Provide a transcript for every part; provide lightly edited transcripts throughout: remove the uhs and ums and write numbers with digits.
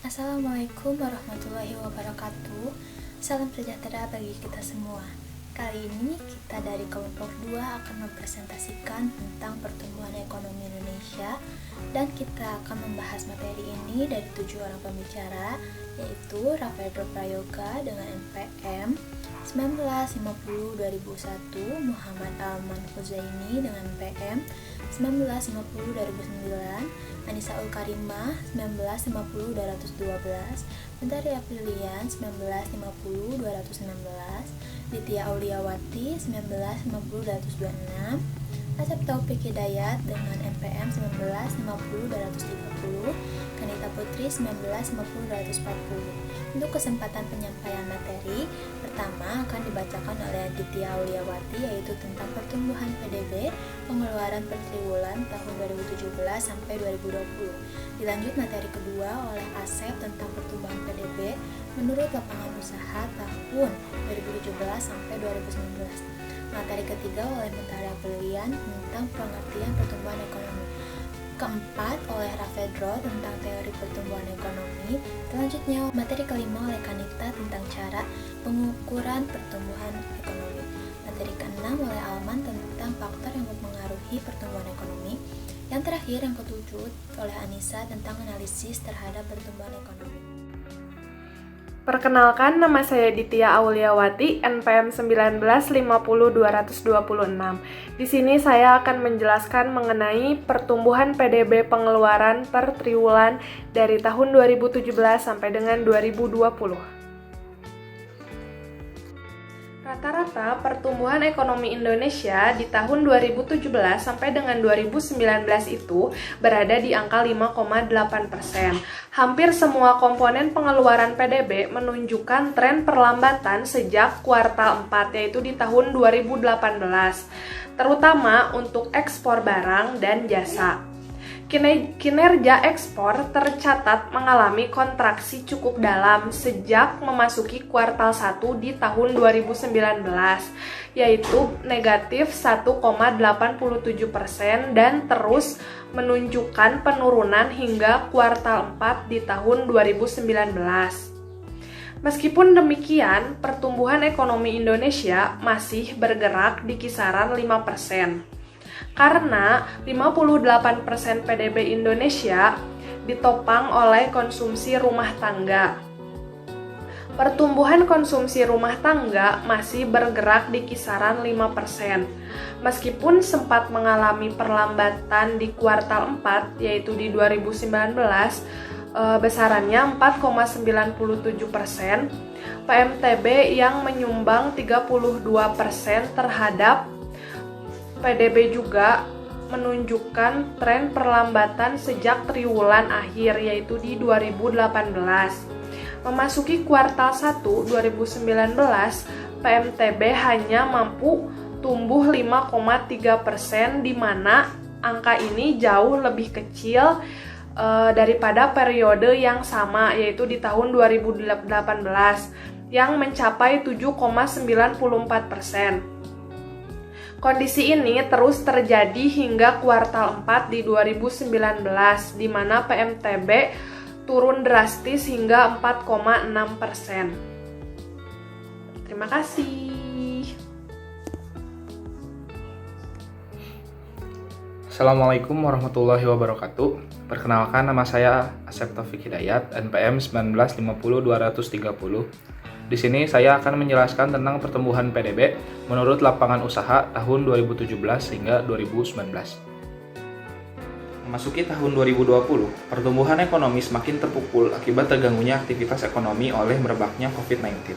Assalamualaikum warahmatullahi wabarakatuh. Salam sejahtera bagi kita semua. Kali ini kita dari kelompok 2 akan mempresentasikan tentang pertumbuhan ekonomi Indonesia, dan kita akan membahas materi ini dari 7 orang pembicara, yaitu Rafael Prayoga dengan NPM 1950-2001, Muhammad Alman Huzaini dengan NPM 1950-2009, Anissa Ulkarimah 1950-212, Mentari Aprilian 1950-216, Ditya Auliawati 1950-226, Asep Taufik Hidayat dengan NPM 1950-230, Kanita Putri 1950-240. Untuk kesempatan penyampaian materi, pertama akan dibacakan oleh Ditya Auliawati, yaitu tentang pertumbuhan PDB pengeluaran per triwulan tahun 2017 sampai 2020. Dilanjut materi kedua oleh Asep tentang pertumbuhan PDB menurut lapangan usaha tahun 2017 sampai 2019. Materi ketiga oleh Mentari Aprilian tentang pengertian pertumbuhan ekonomi. Keempat oleh Raffedro tentang teori pertumbuhan ekonomi. Selanjutnya materi kelima oleh Kanita tentang cara pengukuran pertumbuhan ekonomi. Materi keenam oleh Alman tentang faktor yang mempengaruhi pertumbuhan ekonomi. Yang terakhir, yang ketujuh, oleh Anissa tentang analisis terhadap pertumbuhan ekonomi. Perkenalkan, nama saya Ditya Auliawati, NPM 1950-226. Di sini saya akan menjelaskan mengenai pertumbuhan PDB pengeluaran per triwulan dari tahun 2017 sampai dengan 2020. Rata-rata pertumbuhan ekonomi Indonesia di tahun 2017 sampai dengan 2019 itu berada di angka 5,8%. Hampir semua komponen pengeluaran PDB menunjukkan tren perlambatan sejak kuartal 4, yaitu di tahun 2018, terutama untuk ekspor barang dan jasa. Kinerja ekspor tercatat mengalami kontraksi cukup dalam sejak memasuki kuartal 1 di tahun 2019, yaitu negatif 1,87% dan terus menunjukkan penurunan hingga kuartal 4 di tahun 2019. Meskipun demikian, pertumbuhan ekonomi Indonesia masih bergerak di kisaran 5%. Karena 58% PDB Indonesia ditopang oleh konsumsi rumah tangga. Pertumbuhan konsumsi rumah tangga masih bergerak di kisaran 5%. Meskipun sempat mengalami perlambatan di kuartal 4, yaitu di 2019, besarannya 4,97%, PMTB yang menyumbang 32% terhadap PDB juga menunjukkan tren perlambatan sejak triwulan akhir, yaitu di 2018. Memasuki kuartal 1 2019, PMTB hanya mampu tumbuh 5,3%, di mana angka ini jauh lebih kecil daripada periode yang sama, yaitu di tahun 2018 yang mencapai 7,94%. Kondisi ini terus terjadi hingga kuartal 4 di 2019, di mana PMTB turun drastis hingga 4,6%. Terima kasih. Assalamualaikum warahmatullahi wabarakatuh. Perkenalkan, nama saya Asep Taufik Hidayat, NPM 1950-230. Di sini saya akan menjelaskan tentang pertumbuhan PDB menurut lapangan usaha tahun 2017 hingga 2019. Memasuki tahun 2020, pertumbuhan ekonomi semakin terpukul akibat terganggunya aktivitas ekonomi oleh merebaknya COVID-19.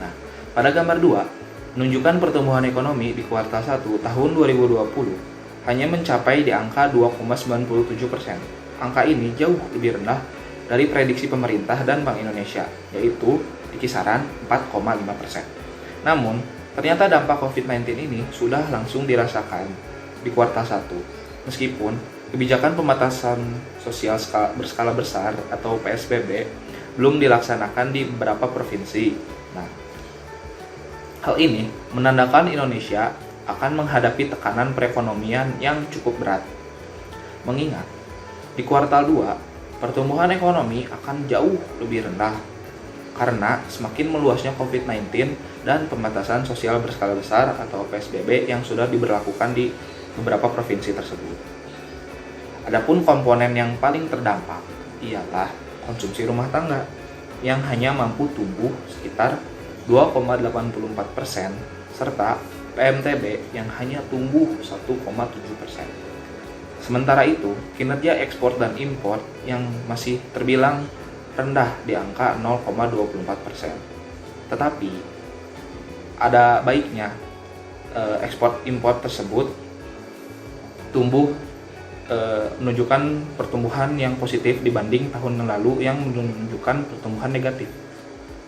Nah, pada gambar 2, menunjukkan pertumbuhan ekonomi di kuartal 1 tahun 2020 hanya mencapai di angka 2,97%. Angka ini jauh lebih rendah dari prediksi pemerintah dan Bank Indonesia, yaitu di kisaran 4,5%. Namun, ternyata dampak COVID-19 ini sudah langsung dirasakan di kuartal 1, meskipun kebijakan pembatasan sosial berskala besar atau PSBB belum dilaksanakan di beberapa provinsi. Nah, hal ini menandakan Indonesia akan menghadapi tekanan perekonomian yang cukup berat. Mengingat, di kuartal 2, pertumbuhan ekonomi akan jauh lebih rendah karena semakin meluasnya COVID-19 dan pembatasan sosial berskala besar atau PSBB yang sudah diberlakukan di beberapa provinsi tersebut. Adapun komponen yang paling terdampak ialah konsumsi rumah tangga yang hanya mampu tumbuh sekitar 2,84% serta PMTB yang hanya tumbuh 1,7%. Sementara itu, kinerja ekspor dan impor yang masih terbilang rendah di angka 0,24%. Tetapi ada baiknya ekspor impor tersebut tumbuh menunjukkan pertumbuhan yang positif dibanding tahun lalu yang menunjukkan pertumbuhan negatif.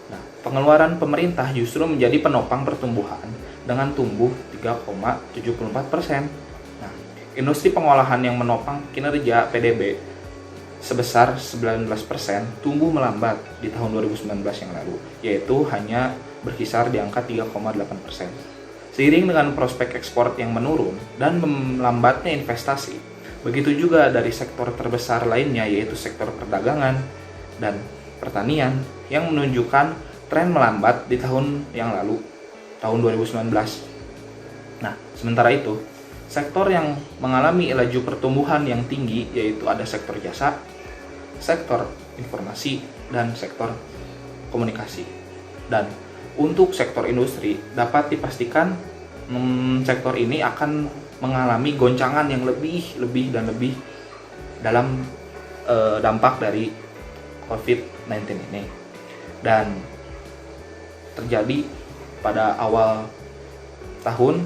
Nah, pengeluaran pemerintah justru menjadi penopang pertumbuhan dengan tumbuh 3,74%. Nah, industri pengolahan yang menopang kinerja PDB sebesar 19% tumbuh melambat di tahun 2019 yang lalu, yaitu hanya berkisar di angka 3,8%. Seiring dengan prospek ekspor yang menurun dan melambatnya investasi, begitu juga dari sektor terbesar lainnya yaitu sektor perdagangan dan pertanian yang menunjukkan tren melambat di tahun yang lalu, tahun 2019. Nah, sementara itu, sektor yang mengalami laju pertumbuhan yang tinggi yaitu ada sektor jasa, sektor informasi, dan sektor komunikasi. Dan untuk sektor industri dapat dipastikan sektor ini akan mengalami goncangan yang lebih dalam dampak dari COVID-19 ini. Dan terjadi pada awal tahun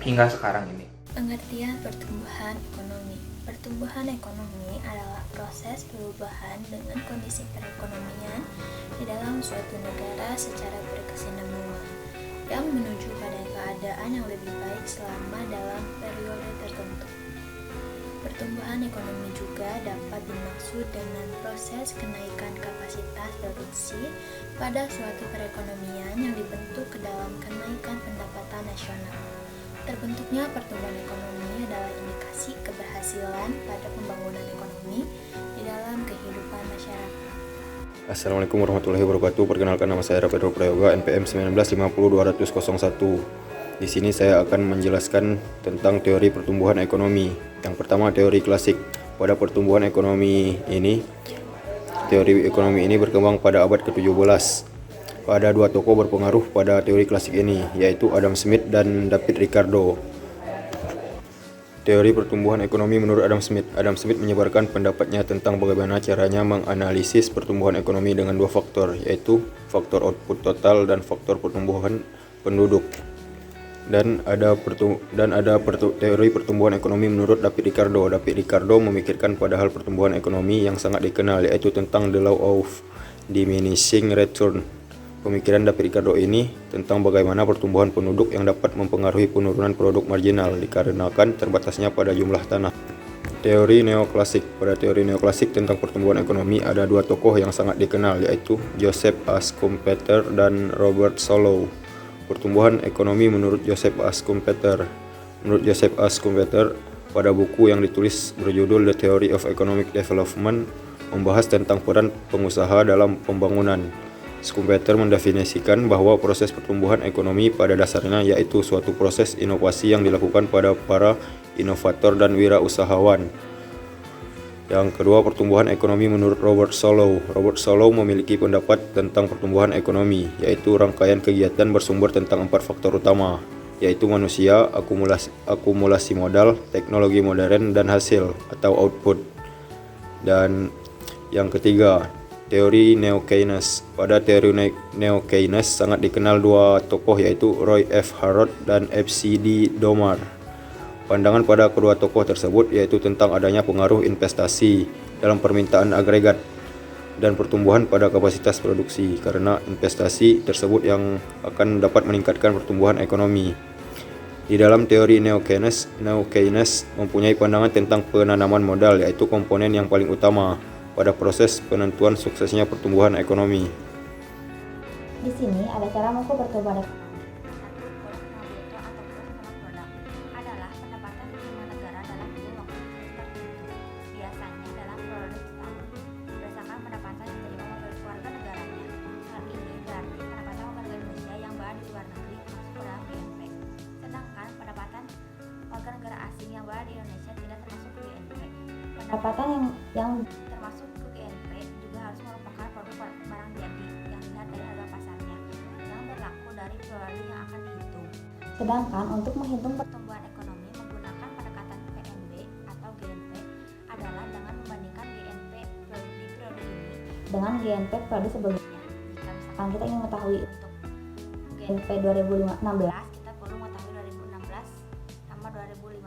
hingga sekarang ini. Pengertian pertumbuhan ekonomi. Pertumbuhan ekonomi adalah proses perubahan dengan kondisi perekonomian di dalam suatu negara secara berkesinambungan yang menuju pada keadaan yang lebih baik selama dalam periode tertentu. Pertumbuhan ekonomi juga dapat dimaksud dengan proses kenaikan kapasitas produksi pada suatu perekonomian yang dibentuk ke dalam kenaikan pendapatan nasional. Terbentuknya pertumbuhan ekonomi adalah indikasi keberhasilan pada pembangunan ekonomi di dalam kehidupan masyarakat. Assalamualaikum warahmatullahi wabarakatuh. Perkenalkan, nama saya Pedro Prayoga, NPM 1950201. Di sini saya akan menjelaskan tentang teori pertumbuhan ekonomi. Yang pertama, teori klasik. Pada pertumbuhan ekonomi ini, teori ekonomi ini berkembang pada abad ke-17. Ada dua tokoh berpengaruh pada teori klasik ini, yaitu Adam Smith dan David Ricardo. Teori pertumbuhan ekonomi menurut Adam Smith. Adam Smith menyebarkan pendapatnya tentang bagaimana caranya menganalisis pertumbuhan ekonomi dengan dua faktor, yaitu faktor output total dan faktor pertumbuhan penduduk. Dan ada teori pertumbuhan ekonomi menurut David Ricardo. David Ricardo memikirkan pada hal pertumbuhan ekonomi yang sangat dikenal, yaitu tentang the law of diminishing return. Pemikiran David Ricardo ini tentang bagaimana pertumbuhan penduduk yang dapat mempengaruhi penurunan produk marginal dikarenakan terbatasnya pada jumlah tanah. Teori neoklasik. Pada teori neoklasik tentang pertumbuhan ekonomi ada dua tokoh yang sangat dikenal, yaitu Joseph A. Schumpeter dan Robert Solow. Pertumbuhan ekonomi menurut Joseph A. Schumpeter. Menurut Joseph A. Schumpeter, pada buku yang ditulis berjudul The Theory of Economic Development membahas tentang peran pengusaha dalam pembangunan. Schumpeter mendefinisikan bahwa proses pertumbuhan ekonomi pada dasarnya yaitu suatu proses inovasi yang dilakukan pada para inovator dan wirausahawan. Yang kedua, pertumbuhan ekonomi menurut Robert Solow. Robert Solow memiliki pendapat tentang pertumbuhan ekonomi, yaitu rangkaian kegiatan bersumber tentang 4 faktor utama, yaitu manusia, akumulasi modal, teknologi modern, dan hasil atau output. Dan yang ketiga, teori Neo-Keynes. Pada teori Neo-Keynes sangat dikenal dua tokoh, yaitu Roy F. Harrod dan F.C.D. Domar. Pandangan pada kedua tokoh tersebut yaitu tentang adanya pengaruh investasi dalam permintaan agregat dan pertumbuhan pada kapasitas produksi, karena investasi tersebut yang akan dapat meningkatkan pertumbuhan ekonomi. Di dalam teori Neo-Keynes mempunyai pandangan tentang penanaman modal, yaitu komponen yang paling utama pada proses penentuan suksesnya pertumbuhan ekonomi. Di sini ada cara mengukur pertumbuhan ekonomi. Adalah pendapatan penerimaan negara dalam kurun waktu tertentu, biasanya dalam periode setahun. Pendapatan yang termasuk ke GNP juga harus merupakan produk barang jadi yang dilihat dari harga pasarnya yang berlaku dari periode yang akan dihitung. Sedangkan untuk menghitung pertumbuhan ekonomi menggunakan pendekatan PNB atau GNP adalah dengan membandingkan GNP di periode ini dengan GNP periode sebelumnya. Jika misalkan kita ingin mengetahui untuk GNP 2016, kita perlu mengetahui 2016 sama 2015.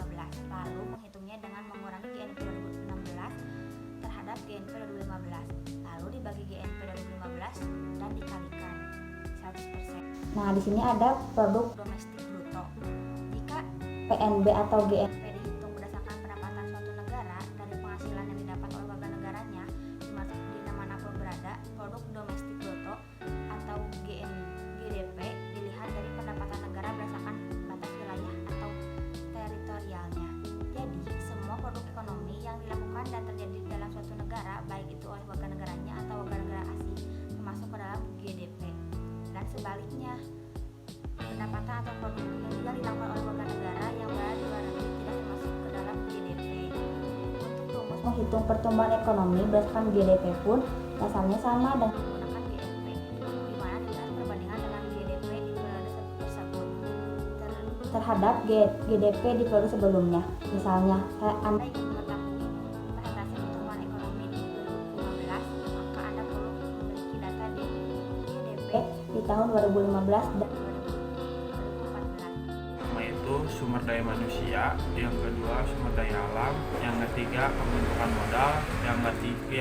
Lalu menghitungnya dengan mengurangi GNP 2016 terhadap GNP 2015. Lalu dibagi GNP 2015 dan dikalikan 100%. Nah, di sini ada produk domestik bruto. Jika PNB atau GNP dihitung berdasarkan pendapatan suatu negara dari penghasilan yang didapat oleh warga negaranya di manapun berada, produk domestik bruto atau GDP dilihat dari pendapatan negara berdasarkan batas wilayah atau teritorialnya. Jadi, semua produk ekonomi yang dilakukan dan terjadi di dalam suatu negara, baik itu oleh warga negaranya atau warga negara asing, termasuk ke dalam GDP. Dan sebaliknya, pendapatan atau produk yang juga dilakukan oleh warga negara yang berada di luar negeri tidak termasuk ke dalam GDP. Untuk rumus menghitung pertumbuhan ekonomi berdasarkan GDP pun dasarnya sama dengan menggunakan GNP, di mana dilihat perbandingan dengan GDP di periode tersebut terhadap GDP di periode sebelumnya. Misalnya, Anda ingin mengetahui persentase pertumbuhan ekonomi di 2015, maka Anda perlu memiliki data di GDP di tahun 2015 dan 2014. Pertama itu sumber daya manusia, yang kedua sumber daya alam, yang ketiga pembentukan modal, yang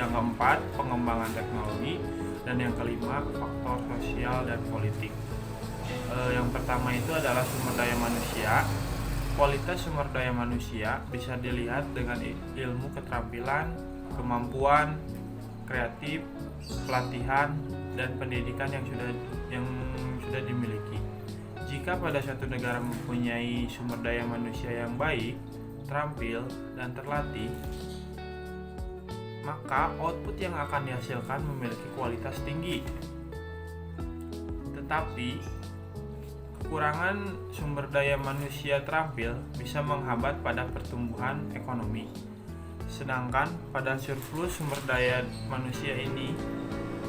keempat pengembangan teknologi, dan yang kelima faktor sosial dan politik. Yang pertama itu adalah sumber daya manusia. Kualitas sumber daya manusia bisa dilihat dengan ilmu keterampilan, kemampuan, kreatif, pelatihan, dan pendidikan yang sudah dimiliki. Jika pada suatu negara mempunyai sumber daya manusia yang baik, terampil, dan terlatih, maka output yang akan dihasilkan memiliki kualitas tinggi. Tetapi, kekurangan sumber daya manusia terampil bisa menghambat pada pertumbuhan ekonomi. Sedangkan pada surplus sumber daya manusia ini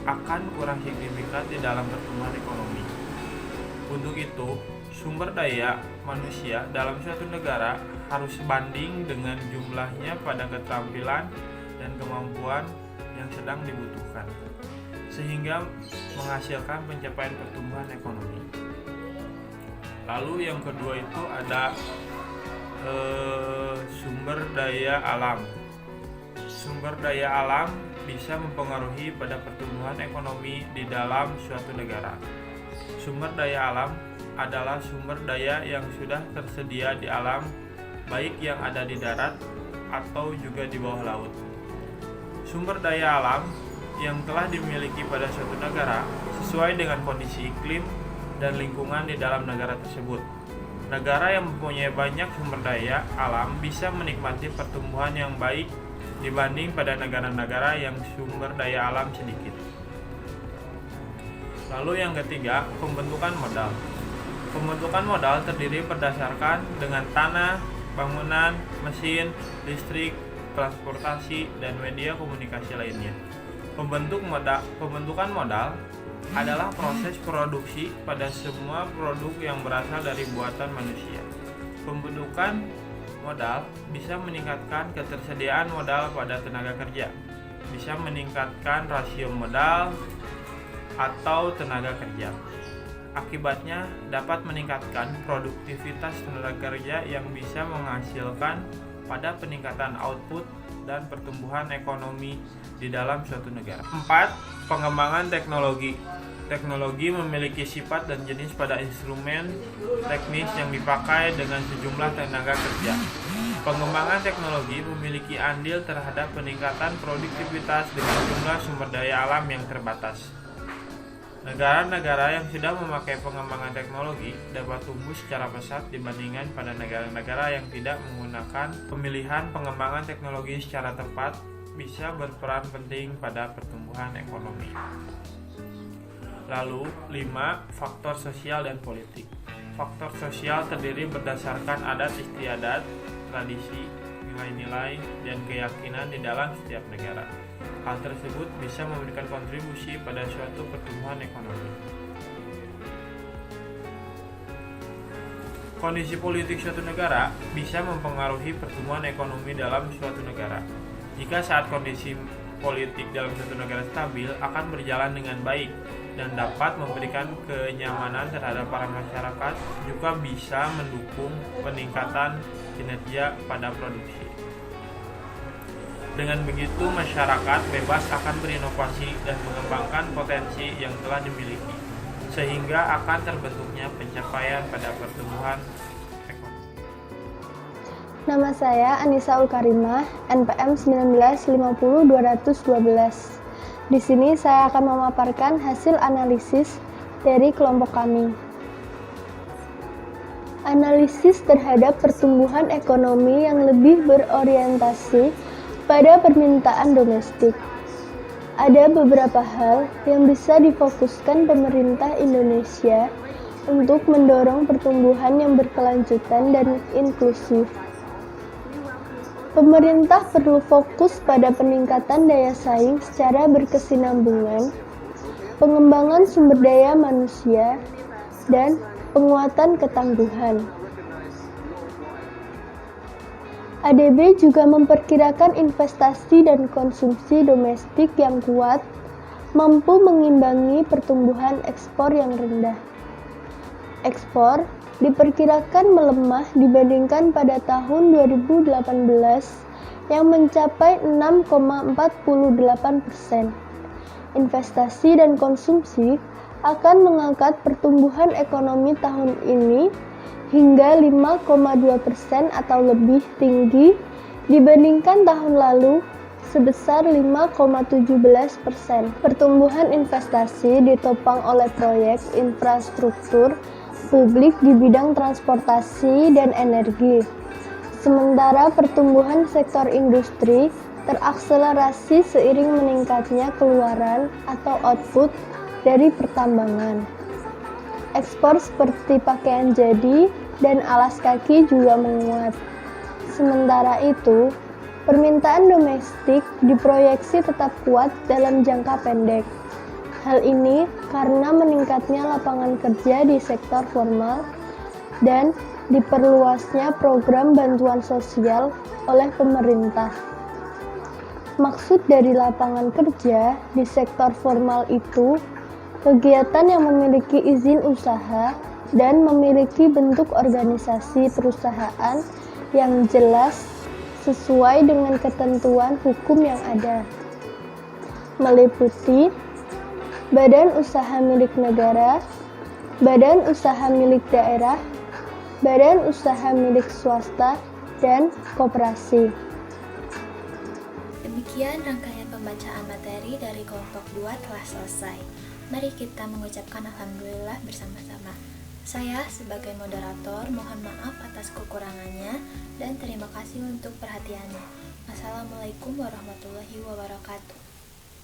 akan kurang signifikan di dalam pertumbuhan ekonomi. Untuk itu, sumber daya manusia dalam suatu negara harus sebanding dengan jumlahnya pada keterampilan dan kemampuan yang sedang dibutuhkan, sehingga menghasilkan pencapaian pertumbuhan ekonomi. Lalu yang kedua itu ada sumber daya alam. Sumber daya alam bisa mempengaruhi pada pertumbuhan ekonomi di dalam suatu negara. Sumber daya alam adalah sumber daya yang sudah tersedia di alam, baik yang ada di darat atau juga di bawah laut. Sumber daya alam yang telah dimiliki pada suatu negara sesuai dengan kondisi iklim dan lingkungan di dalam negara tersebut. Negara yang mempunyai banyak sumber daya alam bisa menikmati pertumbuhan yang baik dibanding pada negara-negara yang sumber daya alam sedikit. Lalu yang ketiga, pembentukan modal. Pembentukan modal terdiri berdasarkan dengan tanah, bangunan, mesin, listrik, transportasi, dan media komunikasi lainnya. Pembentukan modal adalah proses produksi pada semua produk yang berasal dari buatan manusia. Pembentukan modal bisa meningkatkan ketersediaan modal pada tenaga kerja, bisa meningkatkan rasio modal atau tenaga kerja. Akibatnya dapat meningkatkan produktivitas tenaga kerja yang bisa menghasilkan pada peningkatan output dan pertumbuhan ekonomi di dalam suatu negara. 4. Pengembangan teknologi. Teknologi memiliki sifat dan jenis pada instrumen teknis yang dipakai dengan sejumlah tenaga kerja. Pengembangan teknologi memiliki andil terhadap peningkatan produktivitas dengan jumlah sumber daya alam yang terbatas. Negara-negara yang sudah memakai pengembangan teknologi dapat tumbuh secara pesat dibandingkan pada negara-negara yang tidak menggunakan. Pemilihan pengembangan teknologi secara tepat bisa berperan penting pada pertumbuhan ekonomi. Lalu 5. Faktor sosial dan politik. Faktor sosial terdiri berdasarkan adat istiadat, tradisi, nilai-nilai dan keyakinan di dalam setiap negara. Hal tersebut bisa memberikan kontribusi pada suatu pertumbuhan ekonomi. Kondisi politik suatu negara bisa mempengaruhi pertumbuhan ekonomi dalam suatu negara. Jika saat kondisi politik dalam suatu negara stabil, akan berjalan dengan baik dan dapat memberikan kenyamanan terhadap para masyarakat, juga bisa mendukung peningkatan kinerja pada produksi. Dengan begitu, masyarakat bebas akan berinovasi dan mengembangkan potensi yang telah dimiliki, sehingga akan terbentuknya pencapaian pada pertumbuhan ekonomi. Nama saya Anissa Ulkarimah, NPM 1950212. Di sini saya akan memaparkan hasil analisis dari kelompok kami. Analisis terhadap pertumbuhan ekonomi yang lebih berorientasi pada permintaan domestik. Ada beberapa hal yang bisa difokuskan pemerintah Indonesia untuk mendorong pertumbuhan yang berkelanjutan dan inklusif. Pemerintah perlu fokus pada peningkatan daya saing secara berkesinambungan, pengembangan sumber daya manusia, dan penguatan ketangguhan. ADB juga memperkirakan investasi dan konsumsi domestik yang kuat mampu mengimbangi pertumbuhan ekspor yang rendah. Ekspor diperkirakan melemah dibandingkan pada tahun 2018 yang mencapai 6,48%. Investasi dan konsumsi akan mengangkat pertumbuhan ekonomi tahun ini hingga 5,2% atau lebih tinggi dibandingkan tahun lalu sebesar 5,17%. Pertumbuhan investasi ditopang oleh proyek infrastruktur publik di bidang transportasi dan energi. Sementara pertumbuhan sektor industri terakselerasi seiring meningkatnya keluaran atau output dari pertambangan. Ekspor seperti pakaian jadi dan alas kaki juga menguat. Sementara itu, permintaan domestik diproyeksi tetap kuat dalam jangka pendek. Hal ini karena meningkatnya lapangan kerja di sektor formal dan diperluasnya program bantuan sosial oleh pemerintah. Maksud dari lapangan kerja di sektor formal itu kegiatan yang memiliki izin usaha dan memiliki bentuk organisasi perusahaan yang jelas sesuai dengan ketentuan hukum yang ada, meliputi badan usaha milik negara, badan usaha milik daerah, badan usaha milik swasta, dan koperasi. Demikian rangkaian pembacaan materi dari kelompok 2 telah selesai. Mari kita mengucapkan alhamdulillah bersama-sama. Saya sebagai moderator mohon maaf atas kekurangannya dan terima kasih untuk perhatiannya. Wassalamualaikum warahmatullahi wabarakatuh.